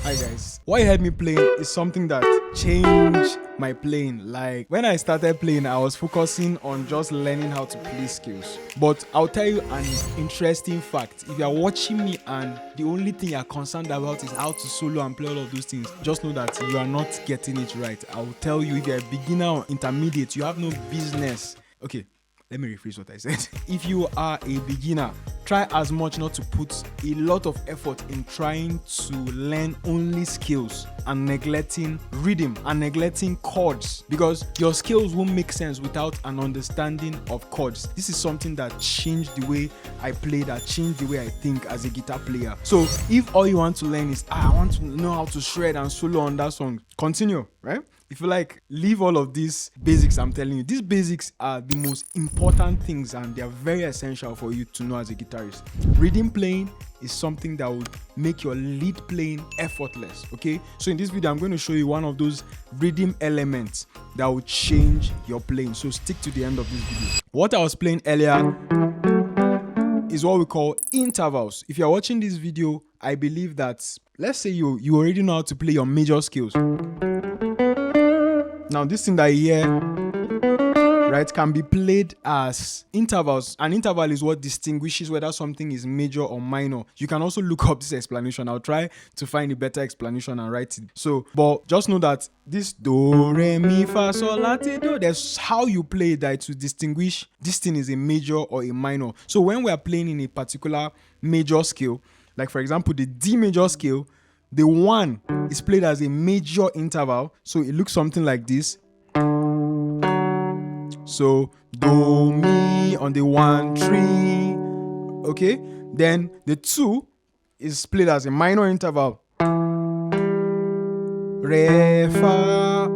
Hi guys. What you heard me playing is something that changed my playing. Like when I started playing, I was focusing on just learning how to play skills. But I'll tell you an interesting fact. If you're watching me and the only thing you're concerned about is how to solo and play all of those things, just know that you are not getting it right. I'll tell you, if you're a beginner or intermediate, you have no business. Okay, let me rephrase what I said. If you are a beginner, try as much not to put a lot of effort in trying to learn only skills and neglecting rhythm and neglecting chords, because your skills won't make sense without an understanding of chords. This is something that changed the way I play, that changed the way I think as a guitar player. So if all you want to learn is, I want to know how to shred and solo on that song, continue, right? If you like, leave all of these basics. I'm telling you, these basics are the most important things and they are very essential for you to know as a guitarist. Rhythm playing is something that would make your lead playing effortless, okay? So in this video, I'm going to show you one of those rhythm elements that will change your playing. So stick to the end of this video. What I was playing earlier is what we call intervals. If you're watching this video, I believe that, let's say you already know how to play your major scales. Now this thing that you hear, right, can be played as intervals. An interval is what distinguishes whether something is major or minor. You can also look up this explanation. I'll try to find a better explanation and write it. So, but just know that this do, re, mi, fa, sol, la, ti, do, there's how you play that to distinguish this thing is a major or a minor. So when we are playing in a particular major scale, like for example, the D major scale, the 1 is played as a major interval, so it looks something like this. So do, mi on the 1, 3, okay? Then the 2 is played as a minor interval. Re, fa.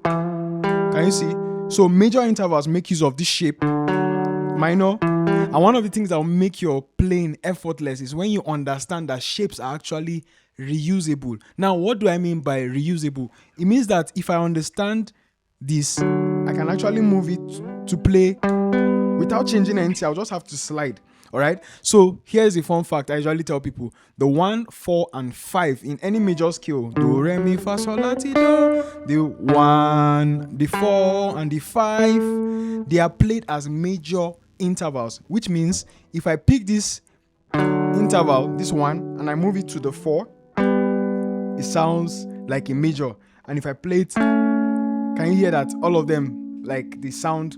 Can you see? So major intervals make use of this shape, minor. And one of the things that will make your playing effortless is when you understand that shapes are actually reusable. Now, what do I mean by reusable? It means that if I understand this, I can actually move it to play without changing anything. I'll just have to slide. All right. So here's a fun fact. I usually tell people the 1, 4, and 5 in any major scale, do, re, mi, fa, sol, la, ti, do, the 1, the 4, and the 5, they are played as major intervals, which means if I pick this interval, this one, and I move it to the 4, it sounds like a major. And if I play it, can you hear that all of them, like they sound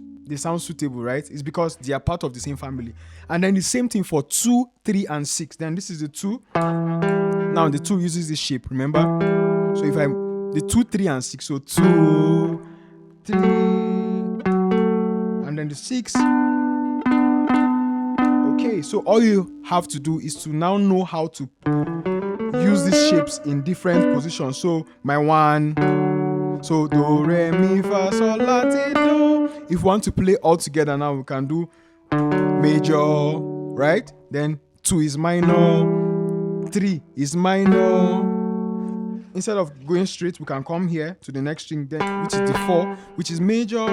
suitable, right? It's because they are part of the same family. And then the same thing for 2, 3, and 6. Then this is the 2. Now the 2 uses this shape, remember? So if the 2, 3, and 6, so 2, 3, and then the 6. Okay, so all you have to do is to now know how to use these shapes in different positions. So my 1, so do, re, mi, fa, sol, la, ti, do. If we want to play all together now, we can do major, right? Then 2 is minor, 3 is minor. Instead of going straight, we can come here to the next string, then, which is the 4, which is major.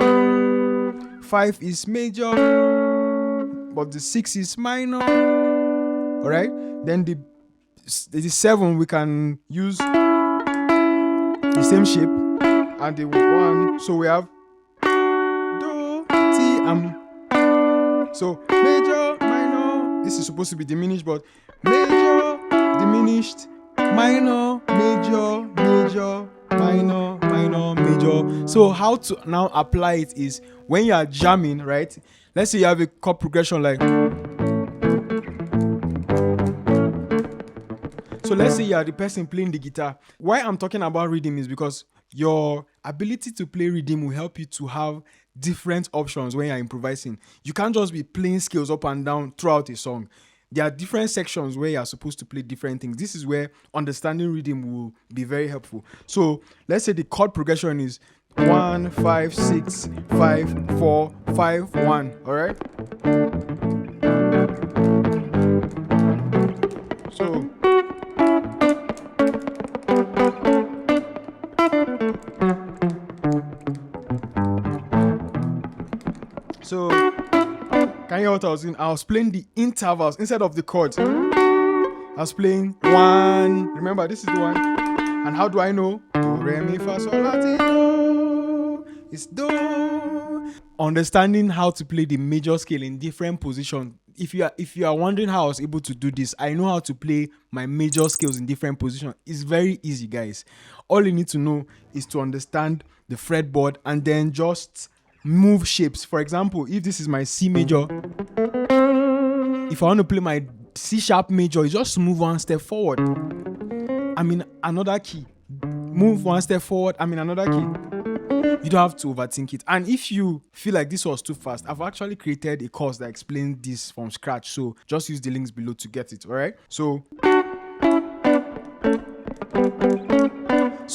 5 is major, but the 6 is minor. All right. Then the 7, we can use the same shape, and the 1. So we have do, ti, so major, minor. This is supposed to be diminished, but major, diminished, minor, major, major, minor, minor, major. So how to now apply it is when you are jamming, right? Let's say you have a chord progression like. So let's say you are the person playing the guitar. Why I'm talking about rhythm is because your ability to play rhythm will help you to have different options when you're improvising. You can't just be playing scales up and down throughout a song. There are different sections where you're supposed to play different things. This is where understanding rhythm will be very helpful. So let's say the chord progression is 1, 5, 6, 5, 4, 5, 1. All right. So can you hear what I was doing? I was playing the intervals instead of the chords. I was playing 1. Remember, this is the one. And how do I know? Do, re, mi, fa, sol, la, ti, do. It's do. Understanding how to play the major scale in different positions. If you are wondering how I was able to do this, I know how to play my major scales in different positions. It's very easy, guys. All you need to know is to understand the fretboard and then just move shapes. For example, if this is my C major, if I want to play my C sharp major, you just move 1 step forward. I'm in another key. Move 1 step forward. I'm in another key. You don't have to overthink it. And if you feel like this was too fast, I've actually created a course that explains this from scratch. So just use the links below to get it. All right. So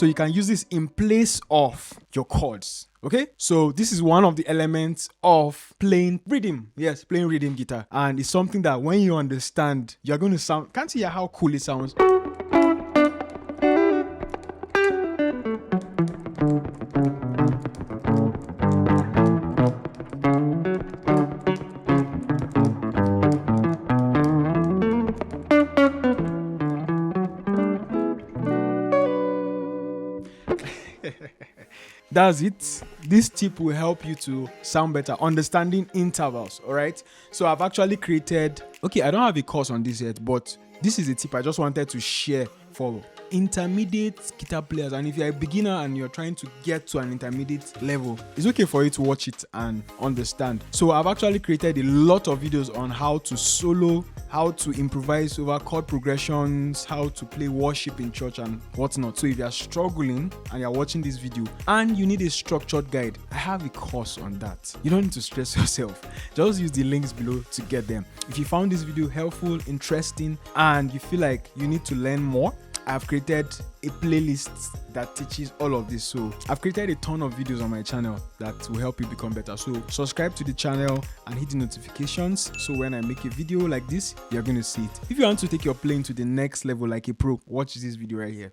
you can use this in place of your chords. Okay, so this is one of the elements of playing rhythm. Yes, playing rhythm guitar. And it's something that when you understand, you're going to sound, can't you hear how cool it sounds? That's it. This tip will help you to sound better, understanding intervals. All right, so I've actually created, okay, I don't have a course on this yet, but this is a tip I just wanted to share for intermediate guitar players. And if you're a beginner and you're trying to get to an intermediate level, it's okay for you to watch it and understand. So I've actually created a lot of videos on how to solo, how to improvise over chord progressions, how to play worship in church and whatnot. So if you're struggling and you're watching this video and you need a structured guide, I have a course on that. You don't need to stress yourself. Just use the links below to get them. If you found this video helpful, interesting, and you feel like you need to learn more, I've created a playlist that teaches all of this. So I've created a ton of videos on my channel that will help you become better. So subscribe to the channel and hit the notifications, so when I make a video like this, you're going to see it. If you want to take your playing to the next level like a pro, watch this video right here.